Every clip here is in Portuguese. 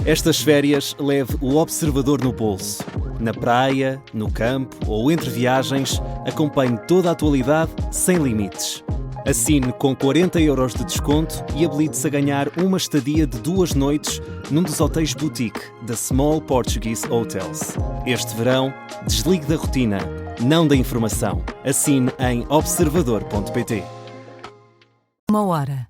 Estas férias leve o Observador no bolso. Na praia, no campo ou entre viagens, acompanhe toda a atualidade sem limites. Assine com 40€ de desconto e habilite-se a ganhar uma estadia de 2 noites num dos hotéis boutique da Small Portuguese Hotels. Este verão, desligue da rotina, não da informação. Assine em observador.pt. 1 hora.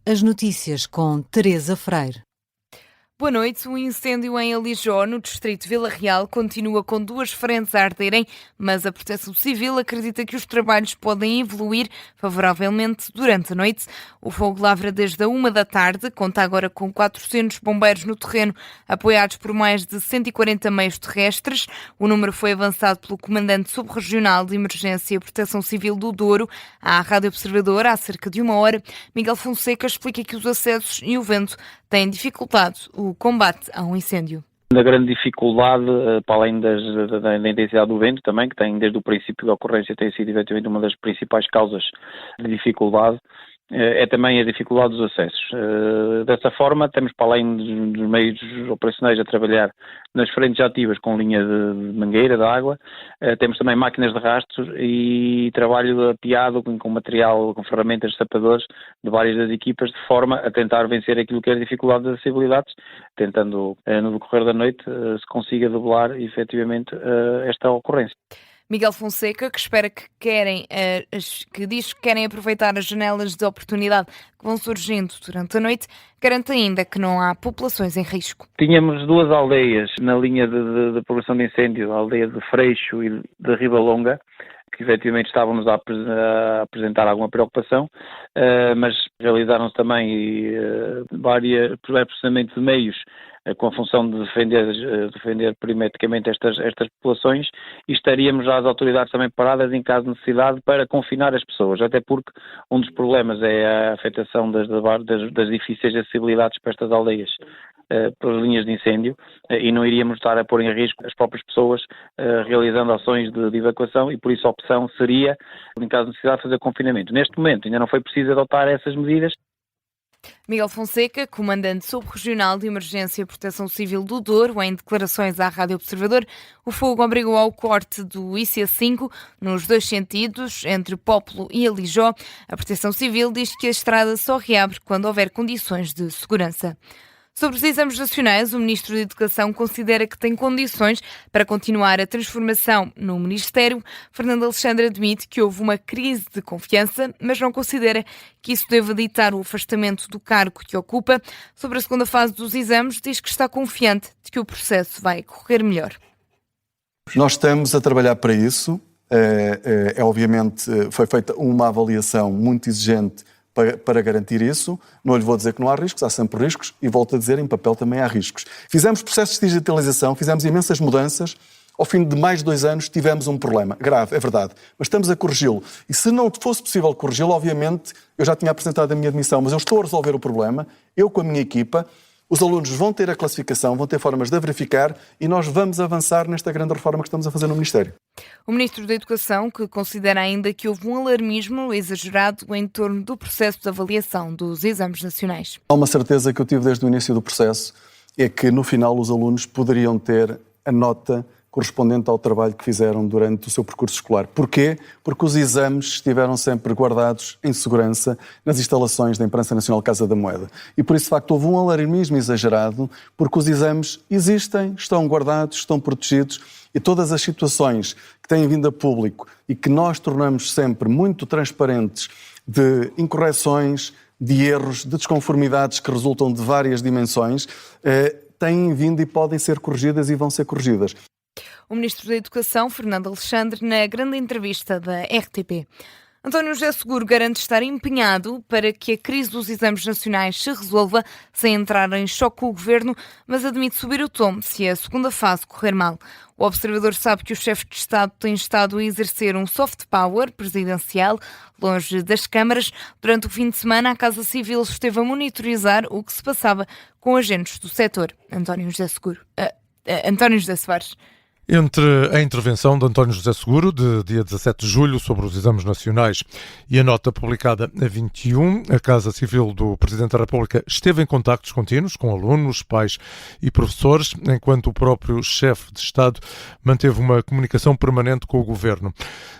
As notícias com Teresa Freire. Boa noite. O incêndio em Alijó, no distrito de Vila Real, continua com 2 frentes a arderem, mas a Proteção Civil acredita que os trabalhos podem evoluir favoravelmente durante a noite. O fogo lavra desde a 1 da tarde, conta agora com 400 bombeiros no terreno, apoiados por mais de 140 meios terrestres. O número foi avançado pelo Comandante Subregional de Emergência e Proteção Civil do Douro à Rádio Observador há cerca de 1 hora. Miguel Fonseca explica que os acessos e o vento têm dificultado o combate a um incêndio. A grande dificuldade, para além da intensidade do vento também, que tem desde o princípio da ocorrência tem sido efetivamente uma das principais causas de dificuldade, é também a dificuldade dos acessos. Dessa forma, temos, para além dos meios operacionais a trabalhar nas frentes ativas com linha de mangueira, de água, temos também máquinas de rastros e trabalho apiado com material, com ferramentas de sapadores de várias das equipas, de forma a tentar vencer aquilo que é a dificuldade das acessibilidades, tentando no decorrer da noite se consiga debelar efetivamente esta ocorrência. Miguel Fonseca, que espera que diz que querem aproveitar as janelas de oportunidade que vão surgindo durante a noite, garante ainda que não há populações em risco. Tínhamos 2 aldeias na linha de prevenção de incêndio, a aldeia de Freixo e de Ribalonga, que efetivamente estavam-nos a apresentar alguma preocupação, mas realizaram-se também vários processamentos de meios com a função de defender perimetricamente estas populações, e estaríamos já as autoridades também preparadas em caso de necessidade para confinar as pessoas, até porque um dos problemas é a afetação das difíceis acessibilidades para estas aldeias pelas linhas de incêndio, e não iríamos estar a pôr em risco as próprias pessoas realizando ações de evacuação, e por isso a opção seria, em caso de necessidade, fazer confinamento. Neste momento ainda não foi preciso adotar essas medidas. Miguel Fonseca, Comandante Subregional de Emergência e Proteção Civil do Douro, em declarações à Rádio Observador, o fogo obrigou ao corte do IC5 nos 2 sentidos, entre Pópulo e Alijó. A Proteção Civil diz que a estrada só reabre quando houver condições de segurança. Sobre os exames nacionais, o Ministro da Educação considera que tem condições para continuar a transformação no Ministério. Fernando Alexandre admite que houve uma crise de confiança, mas não considera que isso deva ditar o afastamento do cargo que ocupa. Sobre a segunda fase dos exames, diz que está confiante de que o processo vai correr melhor. Nós estamos a trabalhar para isso. Obviamente, foi feita uma avaliação muito exigente para garantir isso. Não lhe vou dizer que não há riscos, há sempre riscos, e volto a dizer, em papel também há riscos. Fizemos processos de digitalização, fizemos imensas mudanças. Ao fim de mais de 2 anos tivemos um problema grave, é verdade, mas estamos a corrigi-lo. E se não fosse possível corrigi-lo, obviamente, eu já tinha apresentado a minha admissão, mas eu estou a resolver o problema, eu com a minha equipa. Os alunos vão ter a classificação, vão ter formas de a verificar, e nós vamos avançar nesta grande reforma que estamos a fazer no Ministério. O Ministro da Educação, que considera ainda que houve um alarmismo exagerado em torno do processo de avaliação dos exames nacionais. Há uma certeza que eu tive desde o início do processo, é que no final os alunos poderiam ter a nota correspondente ao trabalho que fizeram durante o seu percurso escolar. Porquê? Porque os exames estiveram sempre guardados em segurança nas instalações da Imprensa Nacional Casa da Moeda. E por isso, de facto, houve um alarmismo exagerado, porque os exames existem, estão guardados, estão protegidos, e todas as situações que têm vindo a público e que nós tornamos sempre muito transparentes, de incorreções, de erros, de desconformidades que resultam de várias dimensões, têm vindo e podem ser corrigidas e vão ser corrigidas. O Ministro da Educação, Fernando Alexandre, na grande entrevista da RTP. António José Seguro garante estar empenhado para que a crise dos exames nacionais se resolva sem entrar em choque com o Governo, mas admite subir o tom se a segunda fase correr mal. O Observador sabe que o chefe de Estado tem estado a exercer um soft power presidencial longe das câmaras. Durante o fim de semana, a Casa Civil esteve a monitorizar o que se passava com agentes do setor. António José Soares. Entre a intervenção de António José Seguro, de dia 17 de julho, sobre os exames nacionais e a nota publicada a 21, a Casa Civil do Presidente da República esteve em contactos contínuos com alunos, pais e professores, enquanto o próprio chefe de Estado manteve uma comunicação permanente com o Governo.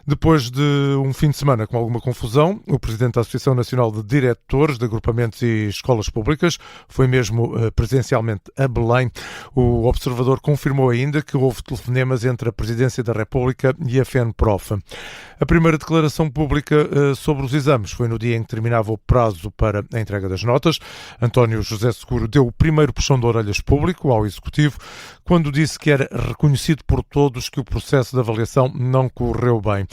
Depois de um fim de semana com alguma confusão, o Presidente da Associação Nacional de Diretores de Agrupamentos e Escolas Públicas foi mesmo presencialmente a Belém. O observador confirmou ainda que houve telefonemas entre a Presidência da República e a FENPROF. A primeira declaração pública sobre os exames foi no dia em que terminava o prazo para a entrega das notas. António José Seguro deu o primeiro puxão de orelhas público ao Executivo, quando disse que era reconhecido por todos que o processo de avaliação não correu bem.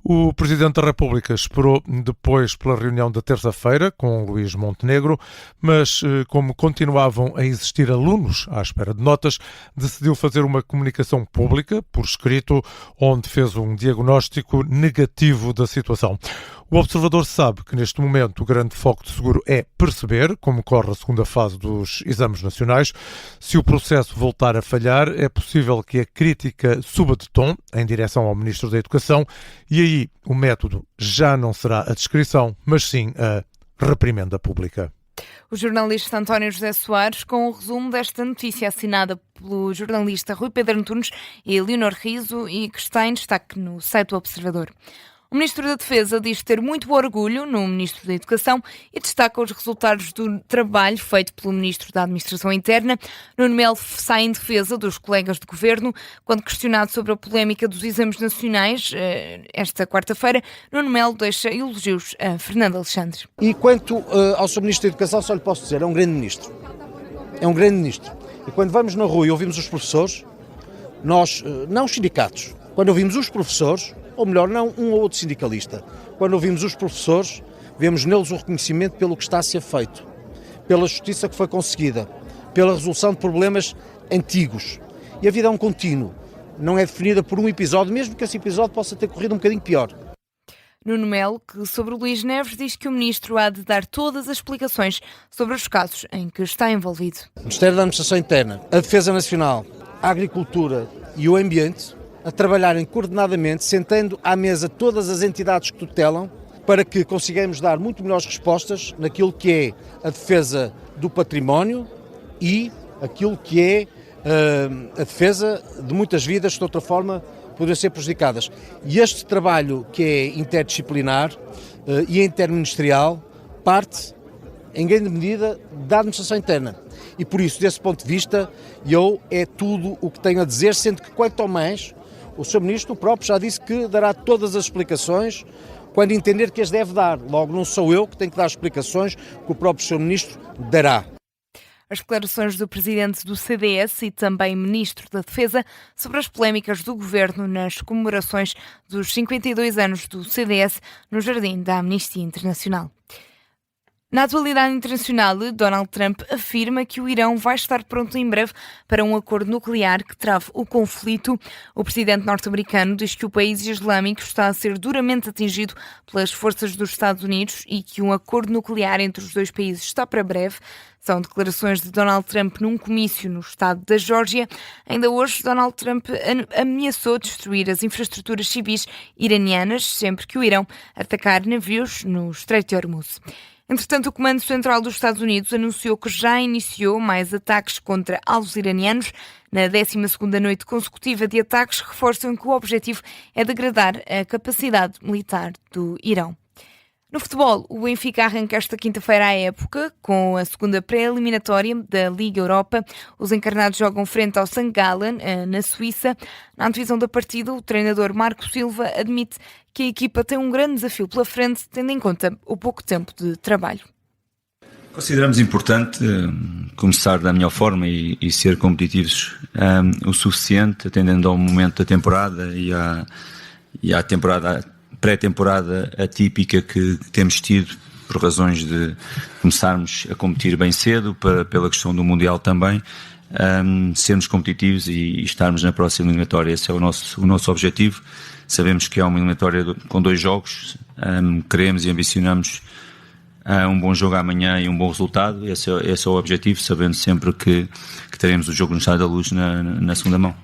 O Presidente da República esperou depois pela reunião da terça-feira com Luís Montenegro, mas como continuavam a existir alunos à espera de notas, decidiu fazer uma comunicação pública, por escrito, onde fez um diagnóstico negativo da situação. O observador sabe que neste momento o grande foco de Seguro é perceber como corre a segunda fase dos exames nacionais. Se o processo voltar a falhar, é possível que a crítica suba de tom em direção ao Ministro da Educação e aí o método já não será a descrição, mas sim a reprimenda pública. O jornalista António José Soares com o resumo desta notícia assinada pelo jornalista Rui Pedro Antunes e Leonor Riso e que está em destaque no site do Observador. O Ministro da Defesa diz ter muito orgulho no Ministro da Educação e destaca os resultados do trabalho feito pelo Ministro da Administração Interna. Nuno Melo sai em defesa dos colegas de Governo. Quando questionado sobre a polémica dos exames nacionais, esta quarta-feira, Nuno Melo deixa elogios a Fernando Alexandre. E quanto ao Sr. Ministro da Educação, só lhe posso dizer, é um grande Ministro. É um grande Ministro. E quando vamos na rua e ouvimos os professores, nós, não os sindicatos, quando ouvimos os professores, ou melhor, não um ou outro sindicalista. Quando ouvimos os professores, vemos neles o reconhecimento pelo que está a ser feito, pela justiça que foi conseguida, pela resolução de problemas antigos. E a vida é um contínuo, não é definida por um episódio, mesmo que esse episódio possa ter corrido um bocadinho pior. Nuno Melo, que sobre o Luís Neves diz que o Ministro há de dar todas as explicações sobre os casos em que está envolvido. O Ministério da Administração Interna, a Defesa Nacional, a Agricultura e o Ambiente a trabalharem coordenadamente, sentando à mesa todas as entidades que tutelam, para que consigamos dar muito melhores respostas naquilo que é a defesa do património e aquilo que é a defesa de muitas vidas que de outra forma poderiam ser prejudicadas. E este trabalho que é interdisciplinar e interministerial parte em grande medida da administração interna. E por isso, desse ponto de vista, é tudo o que tenho a dizer, sendo que quanto ao mais, o Sr. Ministro próprio já disse que dará todas as explicações quando entender que as deve dar. Logo, não sou eu que tenho que dar explicações, que o próprio Sr. Ministro dará. As declarações do presidente do CDS e também ministro da Defesa sobre as polémicas do governo nas comemorações dos 52 anos do CDS no Jardim da Amnistia Internacional. Na atualidade internacional, Donald Trump afirma que o Irão vai estar pronto em breve para um acordo nuclear que trave o conflito. O presidente norte-americano diz que o país islâmico está a ser duramente atingido pelas forças dos Estados Unidos e que um acordo nuclear entre os dois países está para breve. São declarações de Donald Trump num comício no estado da Geórgia. Ainda hoje, Donald Trump ameaçou destruir as infraestruturas civis iranianas sempre que o Irão atacar navios no Estreito de Hormuz. Entretanto, o Comando Central dos Estados Unidos anunciou que já iniciou mais ataques contra alvos iranianos. Na 12ª noite consecutiva de ataques, reforçam que o objetivo é degradar a capacidade militar do Irão. No futebol, o Benfica arranca esta quinta-feira a época, com a segunda pré-eliminatória da Liga Europa. Os encarnados jogam frente ao St. Gallen, na Suíça. Na antevisão da partida, o treinador Marco Silva admite que a equipa tem um grande desafio pela frente, tendo em conta o pouco tempo de trabalho. Consideramos importante começar da melhor forma e ser competitivos o suficiente, atendendo ao momento da temporada e à temporada pré-temporada atípica que temos tido, por razões de começarmos a competir bem cedo, pela questão do Mundial também, sermos competitivos e estarmos na próxima eliminatória. Esse é o nosso objetivo. Sabemos que é uma eliminatória com 2 jogos, queremos e ambicionamos um bom jogo amanhã e um bom resultado. Esse é o objetivo, sabendo sempre que teremos o jogo no Estádio da Luz na segunda mão.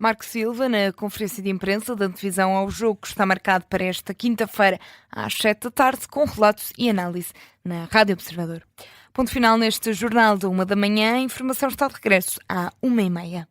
Marco Silva, na conferência de imprensa da antevisão ao jogo que está marcado para esta quinta-feira às 7 da tarde, com relatos e análise na Rádio Observador. Ponto final neste jornal da 1 da manhã. A informação está de regresso à 1h30.